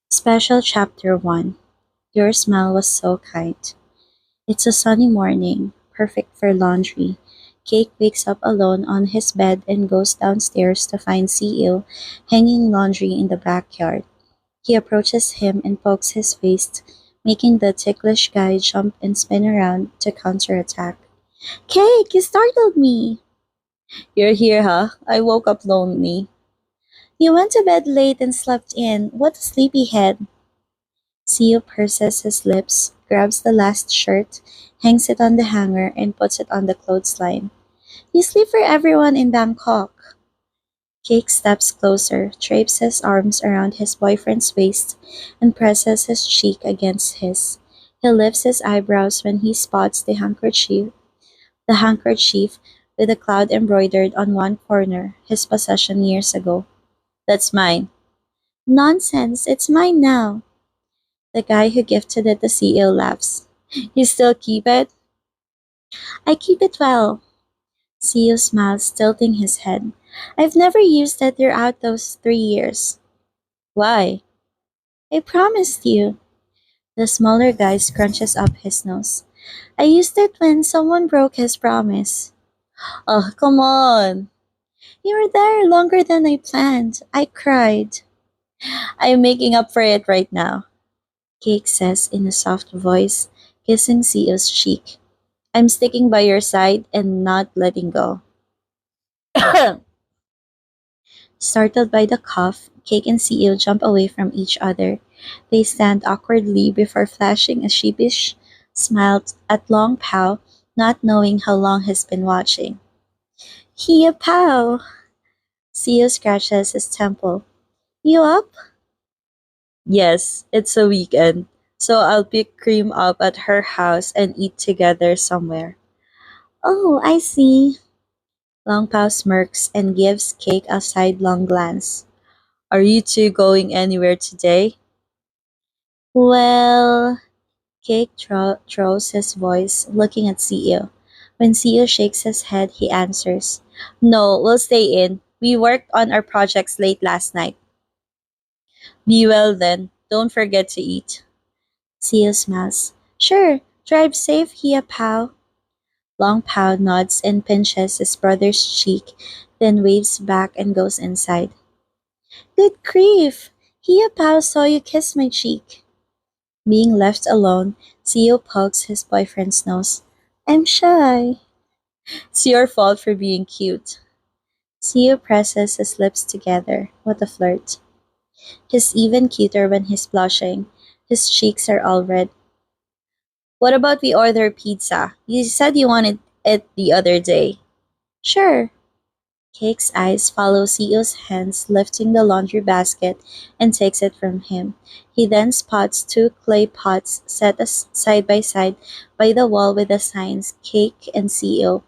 Special Chapter 1. Your smile was so kind. It's a sunny morning, perfect for laundry. Cake wakes up alone on his bed and goes downstairs to find CEO hanging laundry in the backyard. He approaches him and pokes his face, making the ticklish guy jump and spin around to counterattack. Cake, you startled me! You're here, huh? I woke up lonely. You went to bed late and slept in. What a sleepyhead. Theo purses his lips, grabs the last shirt, hangs it on the hanger, and puts it on the clothesline. You sleep for everyone in Bangkok. Cake steps closer, drapes his arms around his boyfriend's waist, and presses his cheek against his. He lifts his eyebrows when he spots the handkerchief with a cloud embroidered on one corner, his possession years ago. That's mine. Nonsense, it's mine now. The guy who gifted it to CEO laughs. You still keep it? I keep it well. CEO smiles, tilting his head. I've never used it throughout those 3 years. Why? I promised you. The smaller guy scrunches up his nose. I used it when someone broke his promise. Oh, come on. You were there longer than I planned. I cried. I am making up for it right now, Cake says in a soft voice, kissing CEO's cheek. I'm sticking by your side and not letting go. Startled by the cough, Cake and CEO jump away from each other. They stand awkwardly before flashing a sheepish smile at Long Pao, not knowing how long he's been watching. Hiya Pao! CEO scratches his temple. You up? Yes, it's a weekend, so I'll pick Cream up at her house and eat together somewhere. Oh, I see. Long Pao smirks and gives Cake a sidelong glance. Are you two going anywhere today? Well, Cake throws his voice, looking at CEO. When CEO shakes his head, he answers, no, we'll stay in. We worked on our projects late last night. Be well then. Don't forget to eat. CEO smiles. Sure, drive safe, Hia Pao. Long Pao nods and pinches his brother's cheek, then waves back and goes inside. Good grief! Hia Pao saw you kiss my cheek. Being left alone, Theo pokes his boyfriend's nose. I'm shy. It's your fault for being cute. Theo presses his lips together. What a flirt. He's even cuter when he's blushing. His cheeks are all red. What about we order pizza? You said you wanted it the other day. Sure. Cake's eyes follow CEO's hands lifting the laundry basket and takes it from him. He then spots two clay pots set side by the wall with the signs Cake and CEO.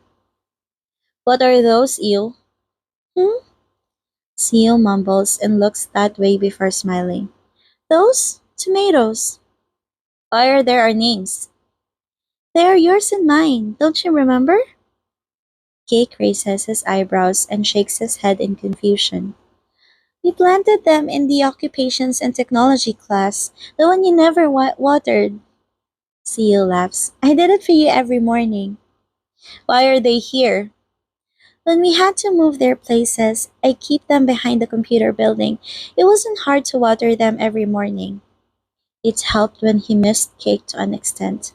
What are those, Eel? Hmm? CEO mumbles and looks that way before smiling. Those? Tomatoes. Why are there our names? They are yours and mine, don't you remember? Cake raises his eyebrows and shakes his head in confusion. We planted them in the occupations and technology class, the one you never watered. CEO laughs. I did it for you every morning. Why are they here? When we had to move their places, I keep them behind the computer building. It wasn't hard to water them every morning. It helped when he missed Cake to an extent.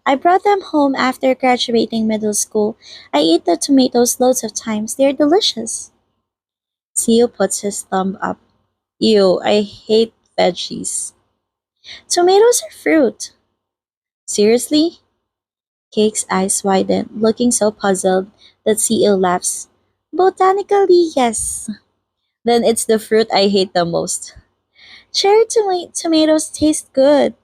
I brought them home after graduating middle school. I eat the tomatoes loads of times. They're delicious. CEO puts his thumb up. Ew, I hate veggies. Tomatoes are fruit. Seriously? Cake's eyes widen, looking so puzzled that CEO laughs. Botanically, yes. Then it's the fruit I hate the most. Cherry tomatoes taste good.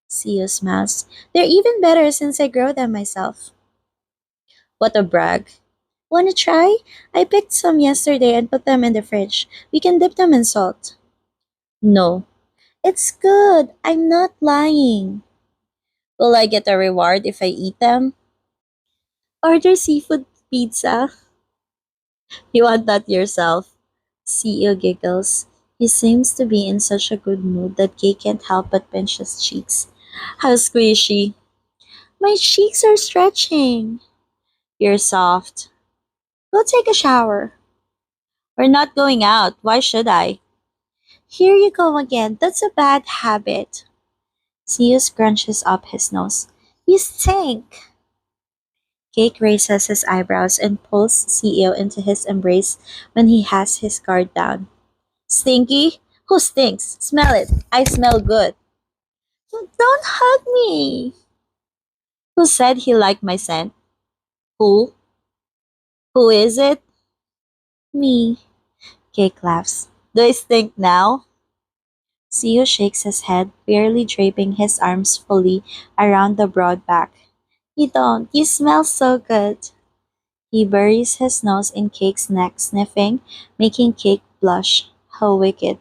CEO smiles. They're even better since I grow them myself. What a brag. Wanna try? I picked some yesterday and put them in the fridge. We can dip them in salt. No. It's good. I'm not lying. Will I get a reward if I eat them? Order seafood pizza. You want that yourself? CEO giggles. He seems to be in such a good mood that Kay can't help but pinch his cheeks. How squishy. My cheeks are stretching. You're soft. We'll take a shower. We're not going out. Why should I? Here you go again. That's a bad habit. Theo scrunches up his nose. You stink. Cake raises his eyebrows and pulls CEO into his embrace when he has his guard down. Stinky? Who stinks? Smell it. I smell good. Don't hug me. Who said he liked my scent? Who? Who is it? Me. Cake laughs. Do I stink now? Theo shakes his head, barely draping his arms fully around the broad back. You don't. You smell so good. He buries his nose in Cake's neck, sniffing, making Cake blush. How wicked.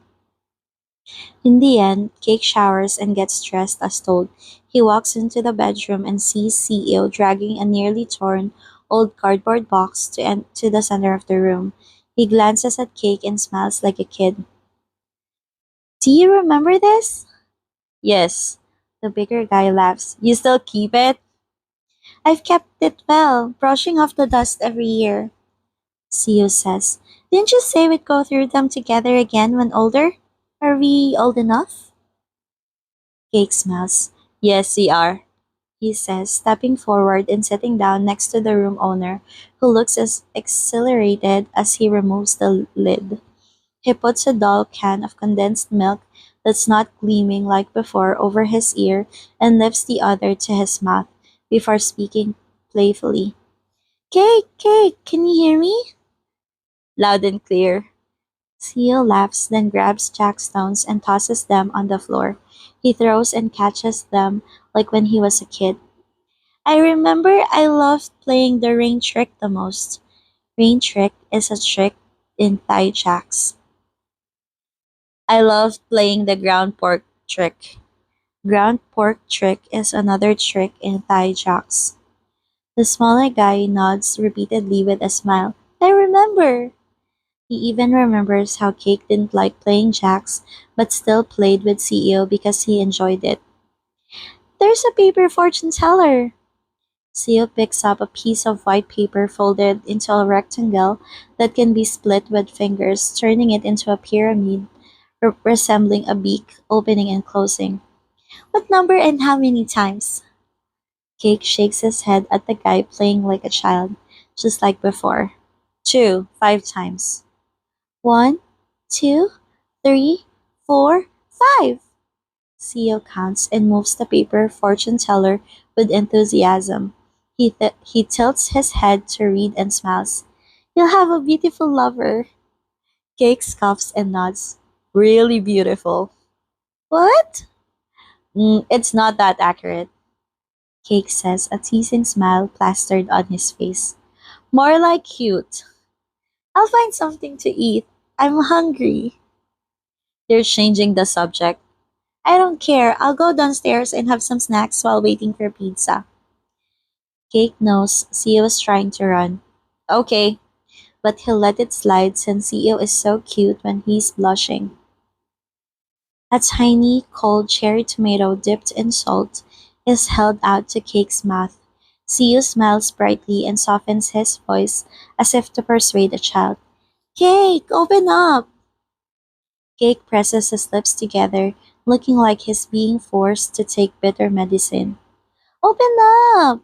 In the end, Cake showers and gets dressed as told. He walks into the bedroom and sees CEO dragging a nearly torn old cardboard box to the center of the room. He glances at Cake and smiles like a kid. Do you remember this? Yes. The bigger guy laughs. You still keep it? I've kept it well, brushing off the dust every year. CEO says, didn't you say we'd go through them together again when older? Are we old enough? Cake smiles. Yes, we are, he says, stepping forward and sitting down next to the room owner, who looks as exhilarated as he removes the lid. He puts a dull can of condensed milk that's not gleaming like before over his ear and lifts the other to his mouth before speaking playfully. Cake, Cake, can you hear me? Loud and clear. Seal laughs, then grabs jackstones and tosses them on the floor. He throws and catches them like when he was a kid. I remember I loved playing the rain trick the most. Rain trick is a trick in Thai jacks. I loved playing the ground pork trick. Ground pork trick is another trick in Thai jacks. The smaller guy nods repeatedly with a smile. I remember. He even remembers how Cake didn't like playing jacks but still played with CEO because he enjoyed it. There's a paper fortune teller. CEO picks up a piece of white paper folded into a rectangle that can be split with fingers, turning it into a pyramid resembling a beak, opening and closing. What number and how many times? Cake shakes his head at the guy playing like a child, just like before. Two, 5 times. One, two, three, 4, 5. CEO counts and moves the paper fortune teller with enthusiasm. He tilts his head to read and smiles. You'll have a beautiful lover. Cake scoffs and nods. Really beautiful. What? It's not that accurate, Cake says, a teasing smile plastered on his face. More like cute. I'll find something to eat. I'm hungry. They're changing the subject. I don't care. I'll go downstairs and have some snacks while waiting for pizza. Cake knows CEO is trying to run. Okay, but he'll let it slide since CEO is so cute when he's blushing. A tiny, cold cherry tomato dipped in salt is held out to Cake's mouth. CEO smiles brightly and softens his voice as if to persuade a child. Cake, open up! Cake presses his lips together, looking like he's being forced to take bitter medicine. Open up!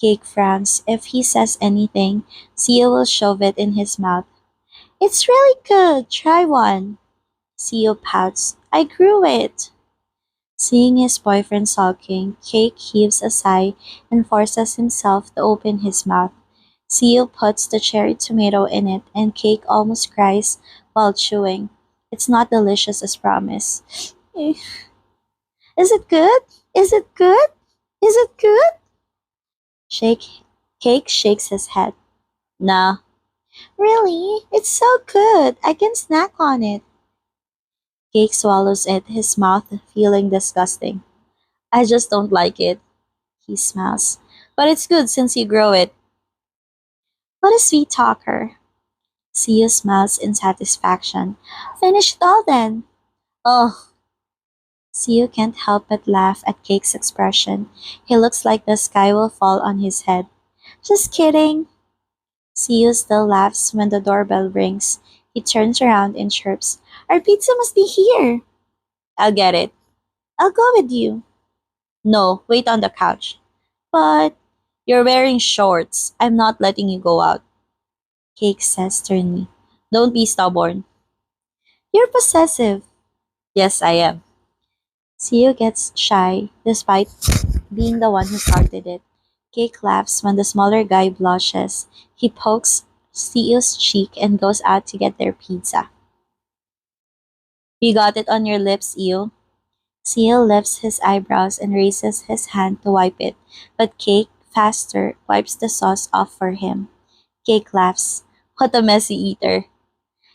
Cake frowns. If he says anything, CEO will shove it in his mouth. It's really good. Try one. CEO pouts. I grew it. Seeing his boyfriend sulking, Cake heaves a sigh and forces himself to open his mouth. CEO puts the cherry tomato in it, and Cake almost cries while chewing. It's not delicious as promised. Eh, is it good? Is it good? Is it good? Shake. Cake shakes his head. Nah. Really? It's so good. I can snack on it. Cake swallows it, his mouth feeling disgusting. I just don't like it. He smiles. But it's good since you grow it. What a sweet talker. Sia smiles in satisfaction. Finish it all then. Oh, Sia can't help but laugh at Cake's expression. He looks like the sky will fall on his head. Just kidding. Sia still laughs when the doorbell rings. He turns around and chirps, our pizza must be here. I'll get it. I'll go with you. No, wait on the couch. But you're wearing shorts. I'm not letting you go out. Cake says sternly. Don't be stubborn. You're possessive. Yes, I am. Seo gets shy despite being the one who started it. Cake laughs when the smaller guy blushes. He pokes Seo's cheek and goes out to get their pizza. You got it on your lips, Eo. Seo lifts his eyebrows and raises his hand to wipe it, but Cake, faster, wipes the sauce off for him. Cake laughs. What a messy eater.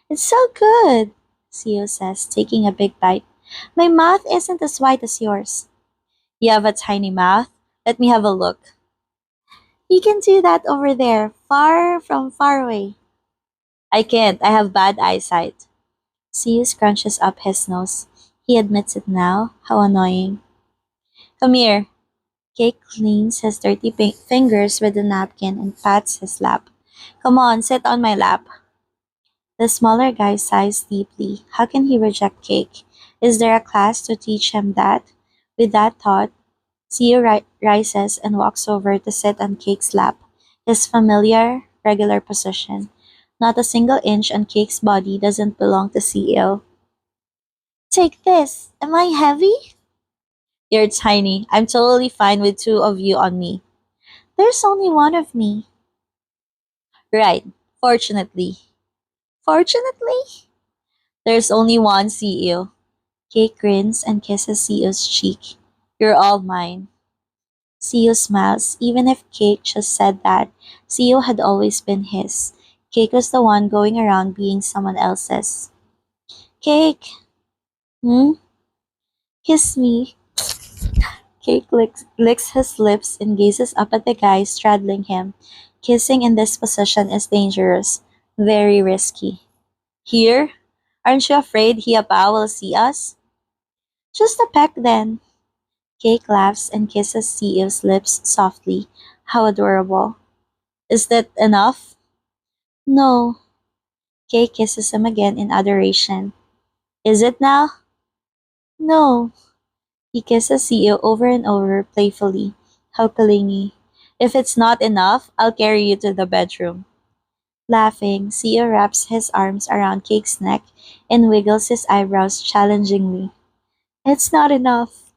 It's so good, Seo says, taking a big bite. My mouth isn't as white as yours. You have a tiny mouth. Let me have a look. You can do that over there, far from far away. I can't. I have bad eyesight. Seo scrunches up his nose. He admits it now. How annoying. Come here. Cake cleans his dirty fingers with a napkin and pats his lap. Come on, sit on my lap. The smaller guy sighs deeply. How can he reject Cake? Is there a class to teach him that? With that thought, Seo rises and walks over to sit on Cake's lap, his familiar, regular position. Not a single inch on Cake's body doesn't belong to Seo. Take this. Am I heavy? You're tiny. I'm totally fine with two of you on me. There's only one of me. Right. Fortunately. Fortunately? There's only one CEO. Cake grins and kisses CEO's cheek. You're all mine. CEO smiles. Even if Cake just said that, CEO had always been his. Cake was the one going around being someone else's. Cake, hmm? Kiss me. Cake licks his lips and gazes up at the guy straddling him. Kissing in this position is dangerous. Very risky. Here? Aren't you afraid Hiapao will see us? Just a peck then. Cake laughs and kisses CEO's lips softly. How adorable. Is that enough? No. Cake kisses him again in adoration. Is it now? No. He kisses CEO over and over playfully. How clingy. If it's not enough, I'll carry you to the bedroom. Laughing, CEO wraps his arms around Cake's neck and wiggles his eyebrows challengingly. It's not enough.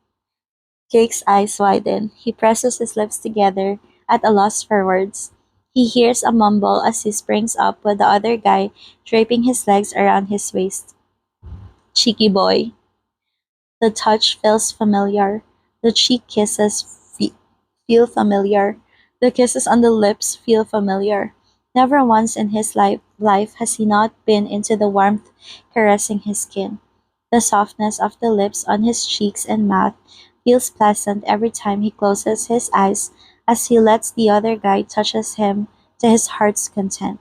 Cake's eyes widen. He presses his lips together, at a loss for words. He hears a mumble as he springs up with the other guy draping his legs around his waist. Cheeky boy. The touch feels familiar. The cheek kisses feel familiar. The kisses on the lips feel familiar. Never once in his life has he not been into the warmth caressing his skin. The softness of the lips on his cheeks and mouth feels pleasant every time he closes his eyes as he lets the other guy touches him to his heart's content.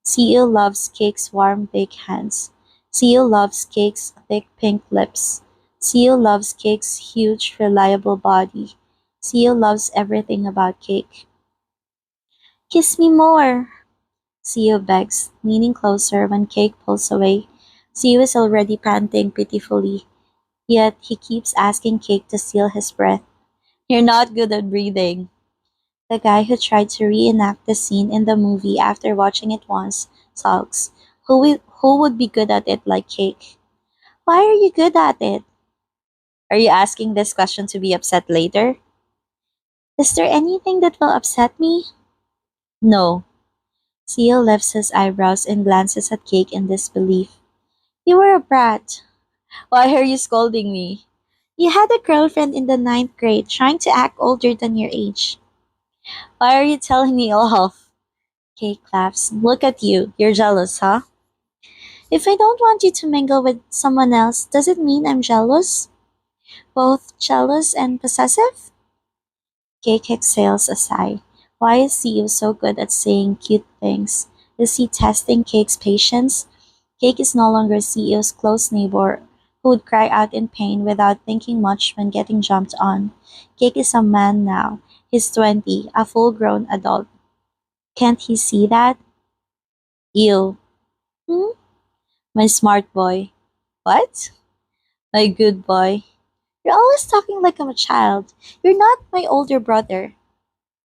CEO loves Cake's warm big hands. CEO loves Cake's thick pink lips. CEO loves Cake's huge reliable body. CEO loves everything about Cake. Kiss me more, CEO begs, leaning closer when Cake pulls away. CEO is already panting pitifully, yet he keeps asking Cake to steal his breath. You're not good at breathing. The guy who tried to reenact the scene in the movie after watching it once sulks. Who would be good at it like Cake? Why are you good at it? Are you asking this question to be upset later? Is there anything that will upset me? No. Seal lifts his eyebrows and glances at Cake in disbelief. You were a brat. Why are you scolding me? You had a girlfriend in the ninth grade trying to act older than your age. Why are you telling me off? Kate laughs. Look at you. You're jealous, huh? If I don't want you to mingle with someone else, does it mean I'm jealous? Both jealous and possessive? Cake exhales a sigh. Why is CEO so good at saying cute things? Is he testing Cake's patience? Cake is no longer CEO's close neighbor who would cry out in pain without thinking much when getting jumped on. Cake is a man now. He's 20, a full grown adult. Can't he see that? Ew. Hmm? My smart boy. What? My good boy. You're always talking like I'm a child. You're not my older brother.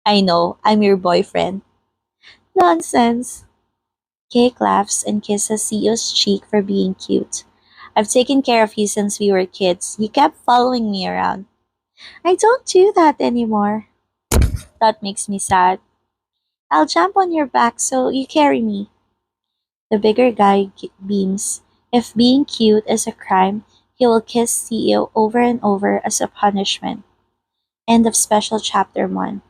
I know, I'm your boyfriend. Nonsense. Cake laughs and kisses CEO's cheek for being cute. I've taken care of you since we were kids. You kept following me around. I don't do that anymore. That makes me sad. I'll jump on your back so you carry me. The bigger guy beams. If being cute is a crime, he will kiss CEO over and over as a punishment. End of special chapter 1.